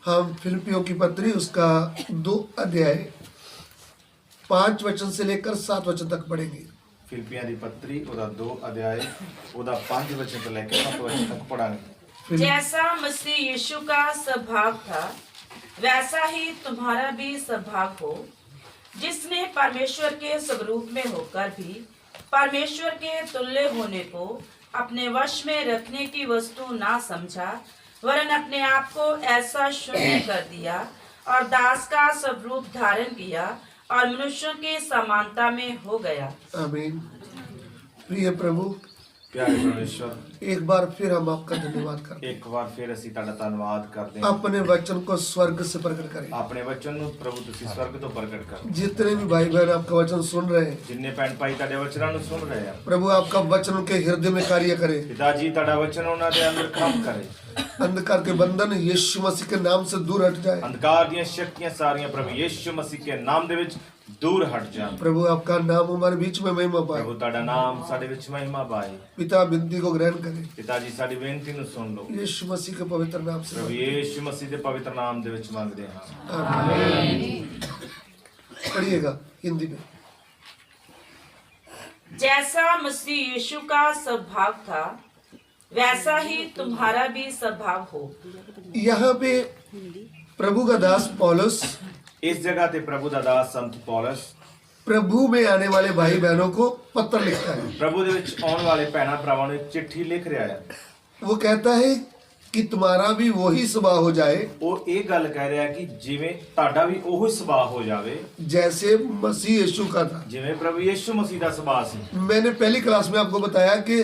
हम फिलिपियों की पत्री उसका 2 अध्याय 5 वचन से लेकर 7 वचन तक पढ़ेंगे। फिलिपियां दी पत्री ओदा 2 अध्याय ओदा 5 वचन से लेकर 7 वचन तक पढ़ांगे। जैसा मसीह यीशु का स्वभाव था वैसा ही तुम्हारा भी स्वभाव हो, जिसने परमेश्वर के स्वरूप में होकर भी परमेश्वर के तुल्य होने को अपने वश में रखने की वस्तु ना समझा, वरन अपने आप को ऐसा शून्य कर दिया और दास का स्वरूप धारण किया और मनुष्यों की समानता में हो गया। आमीन। प्रिय प्रभु, प्यारे परमेश्वर, एक बार फिर हम आपका धन्यवाद करते हैं। एक बार फिर ਅਸੀਂ ਤੁਹਾਡਾ ਧੰਨਵਾਦ ਕਰਦੇ ਹਾਂ। अपने वचन को स्वर्ग से प्रकट करें। ਆਪਣੇ ਵਚਨ ਨੂੰ ਪ੍ਰਭੂ ਤੁਸੀਂ ਸਵਰਗ ਤੋਂ ਪ੍ਰਗਟ ਕਰੋ। जितने भी भाई बहन आपका वचन सुन रहे हैं, ਜਿੰਨੇ ਭੈਣ ਭਾਈ ਤੁਹਾਡੇ ਵਚਨਾਂ ਨੂੰ ਸੁਣ ਰਹੇ ਆ, प्रभु आपका वचन उनके हृदय में कार्य करे। ਪਿਤਾ ਜੀ ਤੁਹਾਡਾ ਵਚਨ ਉਹਨਾਂ ਦੇ ਅੰਦਰ ਕੰਮ ਕਰੇ। अंधकार के बंधन यीशु मसीह के नाम से दूर हट जाए। ਅੰਧਕਾਰ ਦੀਆਂ ਸ਼ਕਤੀਆਂ ਸਾਰੀਆਂ ਪ੍ਰਭੂ ਯੀਸ਼ੂ ਮਸੀਹ ਦੇ ਨਾਮ ਦੇ ਵਿੱਚ दूर हट जाए। प्रभु आपका नाम हमारे बीच में महिमा पाए। प्रभु ਤੁਹਾਡਾ ਨਾਮ ਸਾਡੇ ਵਿੱਚ ਮਹਿਮਾ ਪਾਏ। पिता विनती को ग्रहण करे। ਪਿਤਾ ਜੀ ਸਾਡੀ ਬੇਨਤੀ ਨੂੰ ਸੁਣ ਲਓ। यीशु मसीह के पवित्र नाम से ਪ੍ਰਭु ਯੀਸ਼ੂ ਮਸੀਹ ਦੇ ਪਵਿੱਤਰ ਨਾਮ ਦੇ ਵਿੱਚ ਮੰਗਦੇ ਹਾਂ। आमीन। पढ़िएगा हिंदी में। जैसा मसीह यीशु का स्वभाव था वैसा ही तुम्हारा भी स्वभाव हो। यहाँ पे प्रभु का दास पौलुस इस जगह ते प्रभु ਦਾ ਦਾਸ ਸੰਤ ਪੌਲਸ प्रभु में आने वाले भाई बहनों को पत्र लिखता है। प्रभु ਦੇ ਵਿੱਚ ਆਉਣ ਵਾਲੇ ਭੈਣਾਂ ਭਰਾਵਾਂ ਨੂੰ ਇੱਕ ਚਿੱਠੀ ਲਿਖ ਰਿਹਾ ਹੈ। वो कहता है कि तुम्हारा भी वही स्वभाव हो जाए ਉਹ ਇਹ ਗੱਲ ਕਹਿ ਰਿਹਾ ਕਿ ਜਿਵੇਂ ਤੁਹਾਡਾ ਵੀ ਉਹੀ ਸੁਭਾਅ ਹੋ ਜਾਵੇ जैसे मसीह यीशु का था। ਜਿਵੇਂ ਪ੍ਰਭੂ ਯੀਸ਼ੂ ਮਸੀਹ ਦਾ ਸੁਭਾਅ ਸੀ। मैंने पहली क्लास में आपको बताया कि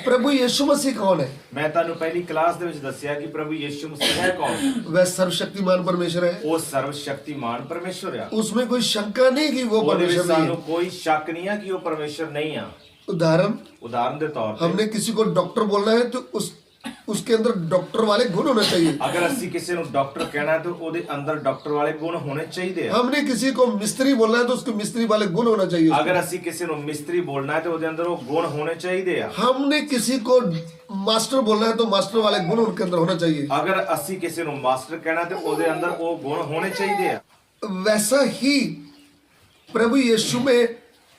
प्रभु यीशु मसीह कौन है। ਮੈਂ ਤੁਹਾਨੂੰ ਪਹਿਲੀ ਕਲਾਸ ਦੇ ਵਿੱਚ ਦੱਸਿਆ ਕਿ ਪ੍ਰਭੂ ਯੀਸ਼ੂ ਮਸੀਹ ਹੈ ਕੌਣ। वह सर्वशक्तिमान परमेश्वर है। ਉਹ ਸਰਵ ਸ਼ਕਤੀਮਾਨ ਪਰਮੇਸ਼ਰ ਆ। उसमें कोई शंका नहीं कि वो ਉਹਦੇ ਵਿੱਚ परमेश्वर नहीं ਸਾਨੂੰ है। ਕੋਈ ਸ਼ੱਕ ਨਹੀਂ ਆ ਕਿ ਉਹ ਪਰਮੇਸ਼ਰ ਨਹੀਂ ਆ। उदाहरण ਦੇ ਤੌਰ ਤੇ हमने किसी को डॉक्टर बोलना है तो उसके अंदर डॉक्टर वाले गुण होने चाहिए। ਅਗਰ ਅਸੀਂ ਕਿਸੇ ਨੂੰ ਡਾਕਟਰ ਕਹਿਣਾ ਹੈ ਤਾਂ ਉਹਦੇ ਅੰਦਰ ਡਾਕਟਰ ਵਾਲੇ ਗੁਣ ਹੋਣੇ ਚਾਹੀਦੇ ਆ। हमने किसी को मिस्त्री बोलना है तो उसके मिस्त्री वाले गुण होना चाहिए। ਅਗਰ ਅਸੀਂ ਕਿਸੇ ਨੂੰ ਮਿਸਤਰੀ ਬੋਲਣਾ ਹੈ ਤਾਂ ਉਹਦੇ ਅੰਦਰ ਉਹ ਗੁਣ ਹੋਣੇ ਚਾਹੀਦੇ ਆ। हमने किसी को मास्टर बोलना है तो मास्टर वाले गुण उनके अंदर होना चाहिए। ਅਗਰ ਅਸੀਂ ਕਿਸੇ ਨੂੰ ਮਾਸਟਰ ਕਹਿਣਾ ਤੇ ਉਹਦੇ ਅੰਦਰ ਉਹ ਗੁਣ ਹੋਣੇ ਚਾਹੀਦੇ ਆ। वैसा ही प्रभु यीशु में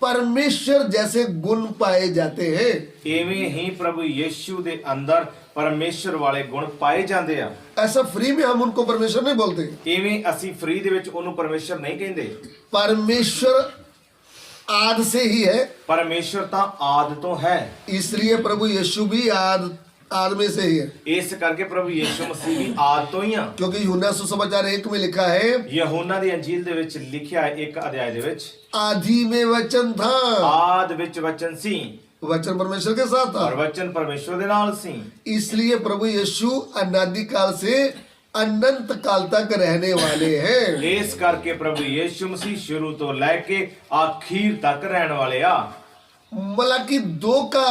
परमेश्वर जैसे गुण पाए जाते हैं। ਇਵੇਂ ਹੀ ਪ੍ਰਭੂ ਯੀਸ਼ੂ ਦੇ ਅੰਦਰ ਪਰਮੇਸ਼ਰ ਵਾਲੇ ਗੁਣ ਪਾਏ ਜਾਂਦੇ ਆ। ऐसा फ्री में हम उनको परमेश्वर नहीं बोलते। ਇਵੇਂ ਅਸੀਂ ਫ੍ਰੀ ਦੇ ਵਿੱਚ ਉਹਨੂੰ ਪਰਮੇਸ਼ਰ ਨਹੀਂ ਕਹਿੰਦੇ। परमेश्वर आद से ही है, ਪਰਮੇਸ਼ਰ ਤਾਂ ਆਦ ਤੋਂ ਹੈ। इसलिए प्रभु यीशु भी आद में से ही है। ਇਸ ਕਰਕੇ ਪ੍ਰਭੂ ਯੀਸ਼ੂ ਮਸੀਹ ਵੀ ਆਦ ਤੋਂ ਹੀ ਆ। क्योंकि यूहन्ना सुसमाचार 1 में लिखा है, ਯਹੋਨਾ ਦੀ ਅੰਜੀਲ ਦੇ ਵਿੱਚ ਲਿਖਿਆ ਹੈ ਇੱਕ ਅਧਿਆय ਦੇ ਵਿੱਚ, आदि में वचन था। ਆਦ ਵਿੱਚ ਵਚਨ ਸੀ वचन परमेश्वर के साथ था। ਔਰ ਵਚਨ ਪਰਮੇਸ਼ਰ ਦੇ ਨਾਲ ਸੀ। इसलिए प्रभु यीशु अनादि काल से अनंत काल तक रहने वाले हैं। ਇਸ ਕਰਕੇ ਪ੍ਰਭੂ ਯੀਸ਼ੂ ਮਸੀਹ ਸ਼ੁਰੂ ਤੋਂ ਲੈ ਕੇ ਆਖੀਰ ਤੱਕ ਰਹਿਣ ਵਾਲੇ ਆ। मलाकी 2 का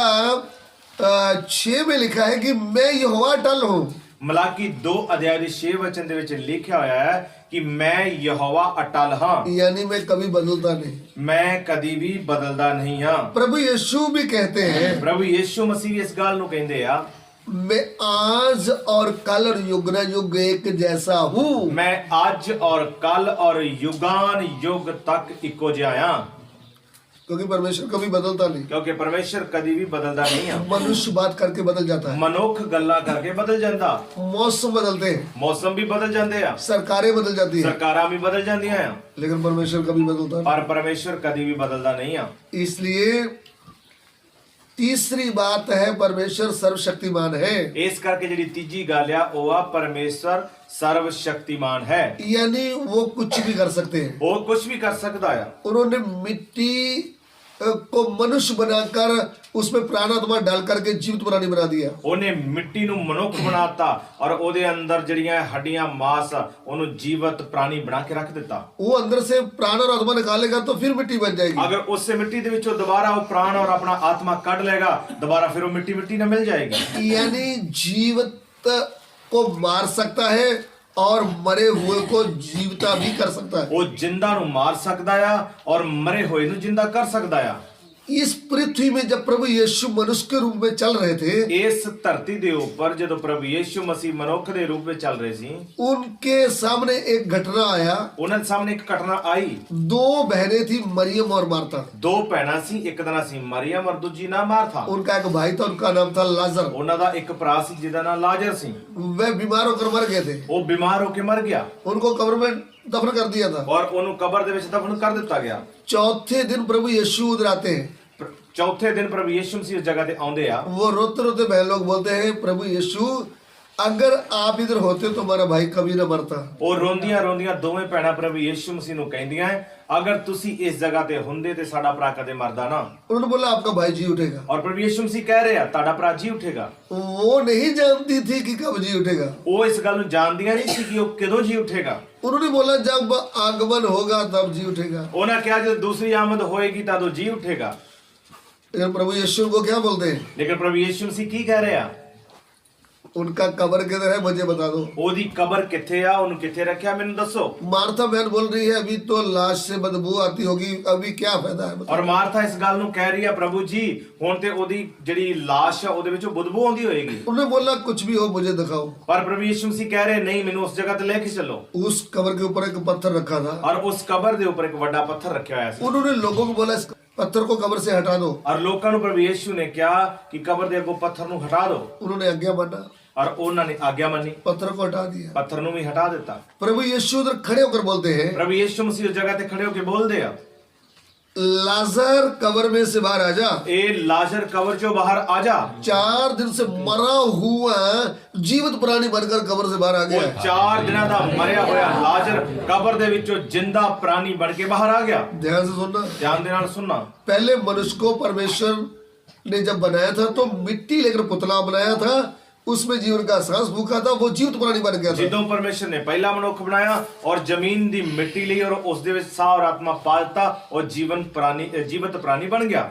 6 में लिखा है कि मैं यहोवा अटल हूँ। ਮਲਾਕੀ 2 ਅਧਿਆਇ ਦੇ 6 ਵਚਨ ਦੇ ਵਿੱਚ ਲਿਖਿਆ ਹੋਇਆ ਹੈ ਕਿ ਮੈਂ ਯਹੋਵਾ ਅਟਲ ਹਾਂ, यानी मैं कभी बदलता नहीं। ਮੈਂ ਕਦੀ ਵੀ ਬਦਲਦਾ ਨਹੀਂ ਹਾਂ। प्रभु यीशु भी कहते हैं, ਪ੍ਰਭੂ ਯੀਸ਼ੂ ਮਸੀਹ ਇਸ ਗੱਲ ਨੂੰ ਕਹਿੰਦੇ ਆ, मैं आज और कल और युगना युग एक जैसा हूँ। ਮੈਂ ਅੱਜ ਔਰ ਕੱਲ ਔਰ ਯੁਗਾਨ ਯੁਗ ਤੱਕ ਇੱਕੋ ਜਿਹਾ ਹਾਂ। क्योंकि परमेश्वर कभी बदलता नहीं। ਕਿਉਂਕਿ ਪਰਮੇਸ਼ਰ ਕਦੀ ਵੀ ਬਦਲਦਾ ਨਹੀਂ ਆ। मनुष्य बात करके बदल जाता है, ਮਨੁੱਖ ਗੱਲਾਂ ਕਰਕੇ ਬਦਲ ਜਾਂਦਾ, मौसम बदलते हैं, ਮੌਸਮ ਵੀ ਬਦਲ ਜਾਂਦੇ ਆ, सरकारें बदल जाती है, ਸਰਕਾਰਾਂ ਵੀ ਬਦਲ ਜਾਂਦੀਆਂ ਆ, लेकिन परमेश्वर कभी बदलता नहीं। ਪਰ ਪਰਮੇਸ਼ਰ ਕਦੀ ਵੀ ਬਦਲਦਾ ਨਹੀਂ ਆ। इसलिए तीसरी बात है, परमेश्वर सर्वशक्तिमान है। ਇਸ ਕਰਕੇ ਜਿਹੜੀ ਤੀਜੀ ਗੱਲ ਆ ਉਹ ਆ ਪਰਮੇਸ਼ਰ ਸਰਵ ਸ਼ਕਤੀਮਾਨ ਹੈ। यानी वो कुछ भी कर सकते हैं। ਉਹ ਕੁਝ ਵੀ ਕਰ ਸਕਦਾ ਆ। उन्होंने मिट्टी को मनुष्य बनाकर उसमें प्राणात्मा डाल करके जीवित प्राणी बना दिया। ਉਹਨੇ ਮਿੱਟੀ ਨੂੰ ਮਨੁੱਖ ਬਣਾਤਾ ਔਰ ਉਹਦੇ ਅੰਦਰ ਜਿਹੜੀਆਂ ਹੱਡੀਆਂ ਮਾਸ ਆ ਉਹਨੂੰ ਜੀਵਤ ਪ੍ਰਾਣੀ ਬਣਾ ਕੇ ਰੱਖ ਦਿੱਤਾ। वो अंदर से प्राण और आत्मा निकालेगा तो फिर मिट्टी बन जाएगी। ਅਗਰ ਉਸੇ ਮਿੱਟੀ ਦੇ ਵਿੱਚੋਂ ਦੁਬਾਰਾ ਉਹ ਪ੍ਰਾਣ ਔਰ ਆਪਣਾ ਆਤਮਾ ਕੱਢ ਲੇਗਾ, ਦੁਬਾਰਾ ਫਿਰ ਉਹ ਮਿੱਟੀ ਨਾਲ ਮਿਲ ਜਾਏਗੀ। यानी जीवित को मार सकता है और मरे हुए को जीविता भी कर सकता है। ਉਹ ਜਿੰਦਾ ਨੂੰ ਮਾਰ ਸਕਦਾ ਆ ਔਰ ਮਰੇ ਹੋਏ ਨੂੰ ਜਿੰਦਾ ਕਰ ਸਕਦਾ ਆ। इस पृथ्वी में जब प्रभु यीशु मनुष्य के रूप में चल रहे थे, ਇਸ ਧਰਤੀ ਦੇ ਉੱਪਰ ਜਦੋਂ ਪ੍ਰਭੂ ਯੀਸ਼ੂ ਮਸੀਹ ਮਨੁੱਖ ਦੇ ਰੂਪ ਵਿੱਚ ਚੱਲ ਰਹੇ ਸੀ, उनके सामने एक घटना आया। ਉਹਨਾਂ ਦੇ ਸਾਹਮਣੇ ਇੱਕ ਘਟਨਾ ਆਈ। दो बहनें थी, मरियम और मार्था। ਦੋ ਭੈਣਾਂ ਸੀ, ਇੱਕ ਦਾ ਨਾਂ ਸੀ ਮਰੀਅਮ ਔਰ ਦੂਜੀ ਨਾਂ ਮਾਰਥਾ। उनका एक भाई था, उनका नाम था लाजर। ਉਹਨਾਂ ਦਾ ਇੱਕ ਭਰਾ ਸੀ ਜਿਹਦਾ ਨਾਂ ਲਾਜ਼ਰ ਸੀ। वे बीमार होकर मर गए थे। ਉਹ ਬਿਮਾਰ ਹੋ ਕੇ ਮਰ ਗਿਆ उनको कब्र में दफन कर दिया था। ਔਰ ਉਹਨੂੰ ਕਬਰ ਦੇ ਵਿੱਚ ਦਫਨ ਕਰ ਦਿੱਤਾ ਗਿਆ। चौथे दिन प्रभु यीशु उधर आते हैं। ਚੌਥੇ ਦਿਨ ਪ੍ਰਭੂ ਯੀਸ਼ੂ ਮਸੀਹ ਉਸ ਜਗ੍ਹਾ ਤੇ ਆਉਂਦੇ ਆ। वो रोते रोते बहन लोग बोलते हैं, प्रभु यीशु अगर आप इधर होते तो हमारा भाई कभी न मरता। ਉਹ ਰੋਂਦੀਆਂ ਰੋਂਦੀਆਂ ਦੋਵੇਂ ਭੈਣਾਂ ਪ੍ਰਭੂ ਯੀਸ਼ੂ ਮਸੀਹ ਨੂੰ ਕਹਿੰਦੀਆਂ ਅਗਰ ਤੁਸੀਂ ਇਸ ਜਗ੍ਹਾ ਤੇ ਹੁੰਦੇ ਤੇ ਸਾਡਾ ਭਰਾ ਕਦੇ ਮਰਦਾ ਨਾ। उन्होंने बोला आपका भाई जी उठेगा। ਔਰ ਪ੍ਰਭੂ ਯੀਸ਼ੂ ਮਸੀਹ ਕਹਿ ਰਹੇ ਆ ਤੁਹਾਡਾ ਭਰਾ ਜੀ ਉਠੇਗਾ। वो नहीं जानती थी कि कब जी उठेगा। ਉਹ ਇਸ ਗੱਲ ਨੂੰ ਜਾਣਦੀਆਂ ਨਹੀਂ ਸੀ ਕਿ ਉਹ ਕਦੋਂ ਜੀ ਉਠੇਗਾ। उन्होंने बोला जब आगमन होगा तब जी उठेगा। ਉਹਨਾਂ ਕਿਹਾ ਜਦੋਂ ਦੂਸਰੀ ਆਮਦ ਹੋਏਗੀ ਤਾਂ ਉਹ ਜੀ ਉਠੇਗਾ। लेकिन प्रभु यीशु को क्या बोलते हैं? ਲੇਕਿਨ ਪ੍ਰਭੂ ਯੀਸ਼ੂ ਮਸੀਹ ਕੀ ਕਹਿ ਰਹੇ ਆ? उनका कब्र किधर है मुझे बता दो। ਉਹਦੀ ਕਬਰ ਕਿੱਥੇ ਆ, ਉਹਨੂੰ ਕਿੱਥੇ ਰੱਖਿਆ ਮੈਨੂੰ ਦੱਸੋ। मार्था बहन बोल रही है अभी तो लाश से बदबू आती होगी, अभी क्या फायदा है बताओ। ਔਰ ਮਾਰਥਾ ਇਸ ਗੱਲ ਨੂੰ ਕਹਿ ਰਹੀ ਆ ਪ੍ਰਭੂ ਜੀ ਹੁਣ ਤੇ ਉਹਦੀ ਜਿਹੜੀ ਲਾਸ਼ ਆ ਉਹਦੇ ਵਿੱਚੋਂ ਬਦਬੂ ਆਉਂਦੀ ਹੋਏਗੀ। उन्होंने बोला कुछ भी हो मुझे दिखाओ। ਪਰ ਪ੍ਰਭੂ ਯੀਸ਼ੂ ਮਸੀਹ ਕਹਿ ਰਹੇ ਨਹੀਂ ਮੈਨੂੰ ਉਸ ਜਗ੍ਹਾ ਤੇ ਲੈ ਕੇ ਚੱਲੋ। उस कब्र के ऊपर एक पत्थर रखा था। ਔਰ ਉਸ ਕਬਰ ਦੇ ਉੱਪਰ ਇੱਕ ਵੱਡਾ ਪੱਥਰ ਰੱਖਿਆ ਹੋਇਆ ਸੀ। उन्होंने लोगों को बोला इस पत्थर को कब्र से हटा दो। ਔਰ ਲੋਕਾਂ ਨੂੰ ਪ੍ਰਭੂ ਯੀਸ਼ੂ ਨੇ ਕਿਹਾ ਕਿ ਕਬਰ ਦੇ ਅੱਗੋਂ ਪੱਥਰ ਨੂੰ ਹਟਾ ਦਿਓ। उन्होंने आज्ञा माना, ਔਰ ਉਹਨਾਂ ਨੇ ਆਗਿਆ ਮੰਨੀ, पत्थर को हटा दिया। ਪੱਥਰ ਨੂੰ ਵੀ ਹਟਾ ਦਿੱਤਾ। प्रभु यीशु उधर खड़े होकर बोलते हैं, ਪ੍ਰਭੂ ਯੀਸ਼ੂ ਮਸੀਹ ਉਸ ਜਗ੍ਹਾ ਤੇ ਖੜੇ ਹੋ ਕੇ ਬੋਲਦੇ ਆ लाजर कब्र में से बाहर आ जा। ਇਹ ਲਾਜ਼ਰ ਕਬਰ ਚੋਂ ਬਾਹਰ ਆ ਜਾ। 4 दिन से मरा हुआ जीवित प्राणी बनकर कब्र से बाहर आ गया। ਉਹ 4 ਦਿਨਾਂ ਦਾ ਮਰਿਆ ਹੋਇਆ ਲਾਜ਼ਰ ਕਬਰ ਦੇ ਵਿੱਚੋਂ ਜਿੰਦਾ ਪ੍ਰਾਣੀ ਬਣ ਕੇ ਬਾਹਰ ਆ ਗਿਆ। ध्यान से सुनना। ਧਿਆਨ ਦੇ ਨਾਲ ਸੁਣਨਾ। पहले मनुष्य को परमेश्वर ने जब बनाया था तो मिट्टी लेकर पुतला बनाया था, उसमें जीवन का सांस फूका था, वो जीवित प्राणी बन गया था। ਜਦੋਂ ਪਰਮੇਸ਼ਰ ਨੇ ਪਹਿਲਾ ਮਨੁੱਖ ਬਣਾਇਆ ਔਰ ਜ਼ਮੀਨ ਦੀ ਮਿੱਟੀ ਲਈ ਔਰ ਉਸ ਦੇ ਵਿੱਚ ਸਾਹ ਔਰ ਆਤਮਾ ਪਾ ਦਿੱਤਾ ਔਰ ਜੀਵਤ ਪ੍ਰਾਣੀ ਬਣ ਗਿਆ।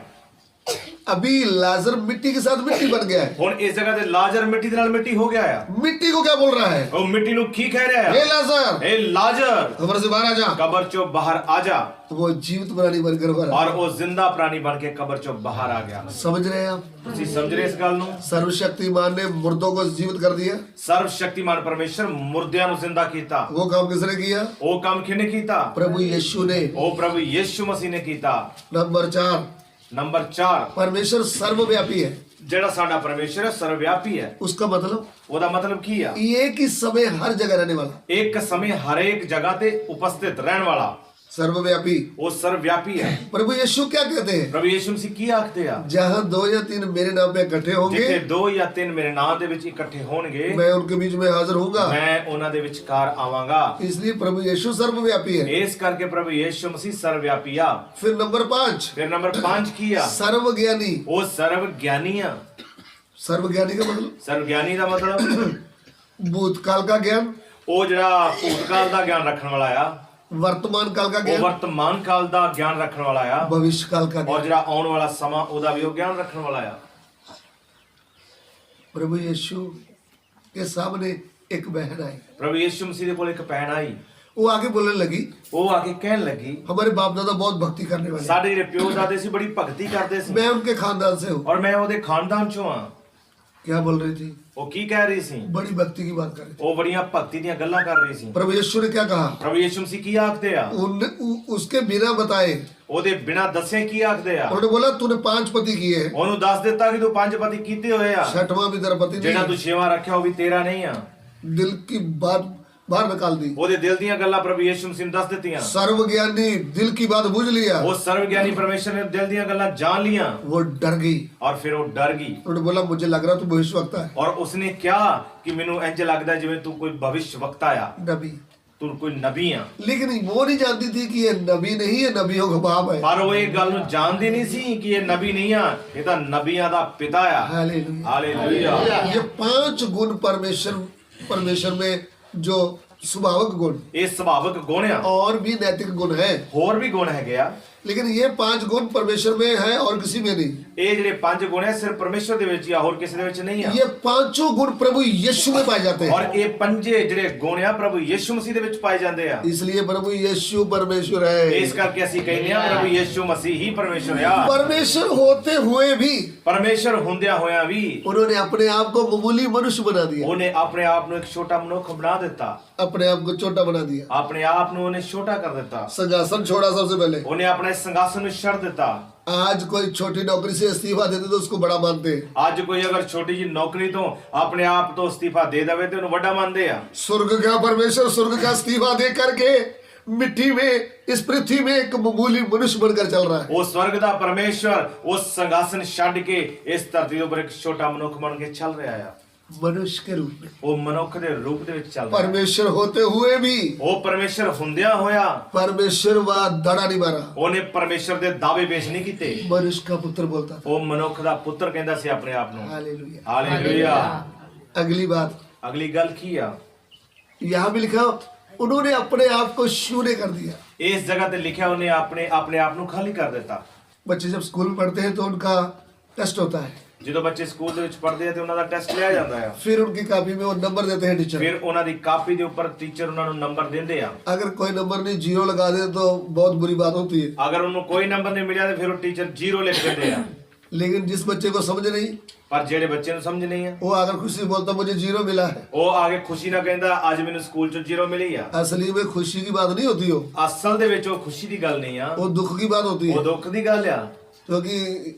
अभी लाजर मिट्टी के साथ मिट्टी बन गया है। ਹੁਣ ਇਸ ਜਗ੍ਹਾ ਤੇ ਲਾਜ਼ਰ ਮਿੱਟੀ ਦੇ ਨਾਲ ਮਿੱਟੀ ਹੋ ਗਿਆ ਆ। मिट्टी को क्या बोल रहा है? ਉਹ ਮਿੱਟੀ ਨੂੰ ਕੀ ਕਹਿ ਰਿਹਾ हे ਹੈ? लाजर ਏ ਲਾਜ਼ਰ कब्र से बाहर आ जा। ਕਬਰ ਚੋਂ ਬਾਹਰ ਆ ਜਾ। वो जीवित प्राणी बनकर बाहर आ ਔਰ ਉਹ ਜ਼ਿੰਦਾ ਪ੍ਰਾਣੀ ਬਣ ਕੇ ਕਬਰ ਚੋਂ ਬਾਹਰ ਆ ਗਿਆ। गया। समझ रहे हैं आप? ਤੁਸੀਂ ਸਮਝ ਰਹੇ ਇਸ ਗੱਲ ਨੂੰ? सर्वशक्तिमान ने मुर्दों को जीवित कर दिया। ਸਰਵ ਸ਼ਕਤੀਮਾਨ ਪਰਮੇਸ਼ਰ ਮੁਰਦਿਆਂ ਨੂੰ ਜ਼ਿੰਦਾ ਕੀਤਾ। वो काम किसने किया? ਉਹ ਕੰਮ ਕਿਹਨੇ ਕੀਤਾ? प्रभु यीशु ने। ਉਹ ਪ੍ਰਭੂ ਯੀਸ਼ੂ ਮਸੀਹ ਨੇ ਕੀਤਾ। नंबर 4, ਨੰਬਰ 4 परमेश्वर सर्वव्यापी है। ਜਿਹੜਾ ਸਾਡਾ ਪਰਮੇਸ਼ਰ ਹੈ ਸਰਵਵਿਆਪੀ ਹੈ। उसका मतलब ਉਹਦਾ ਮਤਲਬ ਕੀ ਆ? एक ही समय हर जगह रहने वाला, ਇੱਕ ਸਮੇਂ ਹਰੇਕ ਜਗ੍ਹਾ ਤੇ ਉਪਸਥਿਤ ਰਹਿਣ ਵਾਲਾ। सर्वव्यापी। ਉਹ ਸਰਵਵਿਆਪੀ ਹੈ। प्रभु यीशु क्या कहते हैं? ਪ੍ਰਭੂ ਯੀਸ਼ੂ ਮਸੀਹ ਕੀ ਆਖਦੇ ਆ? जहाँ 2 या 3 मेरे नाम पे इकट्ठे होंगे, ਜਿੱਥੇ 2 ਜਾਂ 3 ਮੇਰੇ ਨਾਂ ਦੇ ਵਿੱਚ ਇਕੱਠੇ ਹੋਣਗੇ मैं उनके बीच में हाजिर होऊंगा। ਮੈਂ ਉਹਨਾਂ ਦੇ ਵਿਚਕਾਰ ਆਵਾਂਗਾ। इसलिए प्रभु यीशु सर्वव्यापी है। ਇਸ ਕਰਕੇ ਪ੍ਰਭੂ ਯੀਸ਼ੂ ਮਸੀਹ ਸਰਵਵਿਆਪੀ ਆ। फिर नंबर 5, ਫਿਰ ਨੰਬਰ 5 ਕੀ ਆ? सर्वज्ञानी। ਉਹ ਸਰਵ ਗਿਆਨੀ ਆ। सर्वज्ञानी का मतलब ਸਰਵ ਗਿਆਨੀ ਦਾ ਮਤਲਬ भूतकाल का ज्ञान, ਉਹ ਜਿਹੜਾ ਭੂਤਕਾਲ ਦਾ ਗਿਆਨ ਰੱਖਣ ਵਾਲਾ ਆ। वर्तमान काल का ਉਹ ज्ञान, ਵਰਤਮਾਨ ਕਾਲ ਦਾ ਗਿਆਨ ਰੱਖਣ ਵਾਲਾ ਆ। भविष्य काल का ਔਰ ज्ञान। ਜਿਹੜਾ ਆਉਣ ਵਾਲਾ ਸਮਾਂ ਉਹਦਾ ਵੀ ਉਹ ਗਿਆਨ ਰੱਖਣ ਵਾਲਾ ਆ। प्रभु यीशु के सामने एक बहन आई। ਪ੍ਰਭੂ ਯੀਸ਼ੂ ਮਸੀਹ ਦੇ ਕੋਲ ਇੱਕ ਭੈਣ ਆਈ। वो आगे बोलने लगी, ਉਹ ਆ ਕੇ ਕਹਿਣ ਲੱਗੀ हमारे बाप दादा बहुत भक्ति करने वाले हैं। ਸਾਡੇ ਜਿਹੜੇ ਪਿਓ ਦਾਦੇ ਸੀ ਬੜੀ ਭਗਤੀ ਕਰਦੇ ਸੀ मैं उनके खानदान से हूँ। ਔਰ ਮੈਂ ਉਹਦੇ ਖਾਨਦਾਨ ਚੋਂ ਆ। क्या बोल रही थी? ਉਹ ਕੀ ਕਹਿ ਰਹੀ ਸੀ? बड़ी भक्ति की बात कर रही थी। ਉਹ ਬੜੀਆਂ ਭਗਤੀ ਦੀਆਂ ਗੱਲਾਂ ਕਰ ਰਹੀ ਸੀ। प्रभु यीशु ने क्या कहा? ਪ੍ਰਭੂ ਯੀਸ਼ੂ ਮਸੀਹ ਕੀ ਆਖਦੇ ਆ? उसके बिना बताए ਉਹਦੇ ਬਿਨਾਂ ਦੱਸੇ ਕੀ ਆਖਦੇ ਆ? उन्होंने बोला तूने 5 पति किए हैं, ਉਹਨੂੰ ਦੱਸ ਦਿੱਤਾ ਕਿ ਤੂੰ 5 ਪਤੀ ਕੀਤੇ ਹੋਏ ਆ। 6वां भी तेरा पति ਜਿਹੜਾ नहीं ਤੂੰ 6ਵਾਂ ਰੱਖਿਆ ਉਹ ਵੀ ਤੇਰਾ ਨਹੀਂ ਆ। है। दिल की बात बाहर निकाल दी। ਉਹਦੇ ਦਿਲ ਦੀਆਂ ਗੱਲਾਂ ਪ੍ਰਭੂ ਯੀਸ਼ੂ ਮਸੀਹ ਨੇ ਦੱਸ ਦਿੱਤੀਆਂ। सर्वज्ञानी दिल की बात बुझ लिया। ਉਹ ਸਰਵ ਗਿਆਨੀ ਪਰਮੇਸ਼ਰ ਨੇ ਦਿਲ ਦੀਆਂ ਗੱਲਾਂ ਜਾਣ ਲੀਆਂ वो डर गई। ਔਰ ਫਿਰ ਉਹ ਡਰ ਗਈ। उन्होंने बोला मुझे लग रहा तू भविष्यवक्ता है। ਔਰ ਉਸਨੇ ਕਿਹਾ ਕਿ ਮੈਨੂੰ ਇੰਜ ਲੱਗਦਾ ਜਿਵੇਂ ਤੂੰ ਕੋਈ ਭਵਿਸ਼ਵਕਤਾ ਆ, नबी। ਤੂੰ ਕੋਈ ਨਬੀ ਆ। लेकिन वो नहीं जानती थी कि ये नबी नहीं है, नबियों का बाप है। ਪਰ ਉਹ ਇਹ ਗੱਲ ਨੂੰ ਜਾਣਦੀ ਨਹੀਂ ਸੀ ਕਿ ਇਹ ਨਬੀ ਨਹੀਂ ਆ, ਇਹ ਤਾਂ ਨਬੀਆਂ ਦਾ ਪਿਤਾ ਆ। हालेलुया। ਹਾਲੇਲੂਇਆ। ये 5 गुण परमेश्वर में जो स्वभावक गुण ਇਹ ਸੁਭਾਵਿਕ ਗੁਣ ਆ। और भी नैतिक गुण है, ਹੋਰ ਵੀ ਗੁਣ ਹੈਗੇ ਆ। लेकिन ये 5 गुण परमेश्वर में है और किसी में नहीं। ਇਹ ਜਿਹੜੇ ਪੰਜ ਗੁਣ ਹੈ ਸਿਰਫ ਪਰਮੇਸ਼ਰ ਦੇ ਵਿੱਚ ਹੀ ਆ, ਹੋਰ ਕਿਸੇ ਦੇ ਵਿੱਚ ਨਹੀਂ ਆ। ये 5 गुण प्रभु यीशु में पाए जाते ਔਰ हैं। ਇਹ ਪੰਜੇ ਜਿਹੜੇ ਗੁਣ ਆ ਪ੍ਰਭु ਯਿਸੂ ਮਸੀਹ ਦੇ ਵਿੱਚ ਪਾਏ ਜਾਂਦੇ ਆ। इसलिए प्रभु यीशु परमेश्वर है। ਇਸ ਕਰਕੇ ਅਸੀਂ ਕਹਿੰਦੇ ਆ ਪ੍ਰਭु ਯਿਸੂ ਮਸੀਹ ਹੀ ਪਰਮੇਸ਼ਰ ਆ। परमेश्वर होते हुए भी ਪਰਮੇਸ਼ਰ ਹੁੰਦਿਆਂ ਹੋਇਆਂ ਵੀ उन्होंने अपने आप को मामूली मनुष्य बना दिया, ਉਹਨੇ ਆਪਣੇ ਆਪ ਨੂੰ ਇੱਕ ਛੋਟਾ ਮਨੁੱਖ ਬਣਾ ਦਿੱਤਾ। अपने आप को छोटा बना दिया। ਆਪਣੇ ਆਪ ਨੂੰ ਉਹਨੇ ਛੋਟਾ ਕਰ ਦਿੱਤਾ। सिंहासन छोड़ा सबसे पहले। ਉਹਨੇ ਆਪਣੇ ਸਿੰਘਾਸਨ ਨੂੰ ਛੱਡ ਦਿੱਤਾ। आज कोई छोटी नौकरी से इस्तीफा देते तो उसको बड़ा मानते हैं। ਅੱਜ ਕੋਈ ਅਗਰ ਛੋਟੀ ਜਿਹੀ ਨੌਕਰੀ ਤੋਂ ਆਪਣੇ ਆਪ ਤੋਂ ਅਸਤੀਫਾ ਦੇ ਦੇਵੇ ਤੇ ਉਹਨੂੰ ਵੱਡਾ ਮੰਨਦੇ ਆ। स्वर्ग का परमेश्वर स्वर्ग का इस्तीफा दे करके मिट्टी में इस पृथ्वी में एक मामूली मनुष्य बनकर चल रहा है। ਉਹ ਸਵਰਗ ਦਾ ਪਰਮੇਸ਼ਰ ਉਸ ਸਿੰਘਾਸਨ ਛੱਡ ਕੇ ਇਸ ਧਰਤੀ ਉੱਪਰ ਇੱਕ ਛੋਟਾ ਮਨੁੱਖ ਬਣ ਕੇ ਚੱਲ ਰਿਹਾ ਆ। मनुष्य के रूप में ਉਹ ਮਨੁੱਖ ਦੇ ਰੂਪ ਦੇ ਵਿੱਚ ਚੱਲ ਰਿਹਾ। परमेश्वर होते हुए भी ਉਹ ਪਰਮੇਸ਼ਰ ਹੁੰਦਿਆਂ ਹੋਇਆ परमेश्वर वह दड़ा नहीं मारा, ਉਹਨੇ ਪਰਮੇਸ਼ਰ ਦੇ ਦਾਅਵੇ ਪੇਸ਼ ਨਹੀਂ ਕੀਤੇ। मनुष्य का पुत्र बोलता था। ਉਹ ਮਨੁੱਖ ਦਾ ਪੁੱਤਰ ਕਹਿੰਦਾ ਸੀ ਆਪਣੇ ਆਪ ਨੂੰ। हालेलुया। ਹਾਲੇਲੂਇਆ। अगली बात ਅਗਲੀ ਗੱਲ ਕੀ ਆ? यहाँ भी लिखा उन्होंने अपने आप को शून्य कर दिया। ਇਸ ਜਗ੍ਹਾ ਤੇ ਲਿਖਿਆ ਉਹਨੇ ਆਪਣੇ ਆਪ ਨੂੰ ਖਾਲੀ ਕਰ ਦਿੱਤਾ। बच्चे जब स्कूल में पढ़ते हैं तो उनका टेस्ट होता है, ਜਦੋਂ ਬੱਚੇ ਸਕੂਲ ਦੇ ਵਿੱਚ ਪੜ੍ਹਦੇ ਆ ਤੇ ਉਹਨਾਂ ਦਾ ਟੈਸਟ ਲਿਆ ਜਾਂਦਾ ਆ। फिर उनकी कॉपी में वो नंबर देते हैं टीचर। ਫਿਰ ਉਹਨਾਂ ਦੀ ਕਾਪੀ ਦੇ ਉੱਪਰ ਟੀਚਰ ਉਹਨਾਂ ਨੂੰ ਨੰਬਰ ਦਿੰਦੇ ਆ। अगर कोई नंबर नहीं 0 लगा दे तो बहुत बुरी बात होती है। ਅਗਰ ਉਹਨੂੰ ਕੋਈ ਨੰਬਰ ਨਹੀਂ ਮਿਲਿਆ ਤੇ ਫਿਰ ਉਹ ਟੀਚਰ 0 ਲਿਖ ਦਿੰਦੇ ਆ। लेकिन जिस बच्चे को समझ नहीं, ਪਰ ਜਿਹੜੇ ਬੱਚੇ ਨੂੰ ਸਮਝ ਨਹੀਂ ਆ वो अगर खुशी से बोलता मुझे 0 मिला है, ਉਹ ਆਗੇ ਖੁਸ਼ੀ ਨਾਲ ਕਹਿੰਦਾ ਅੱਜ ਮੈਨੂੰ ਸਕੂਲ ਚੋਂ 0 ਮਿਲੀ ਆ। असली में खुशी की बात नहीं होती हो, ਅਸਲ ਦੇ ਵਿੱਚ ਉਹ ਖੁਸ਼ੀ ਦੀ ਗੱਲ ਨਹੀਂ ਆ, वो दुख की बात होती ਉਹ है। ਦੁੱਖ ਦੀ ਗੱਲ ਆ। क्योंकि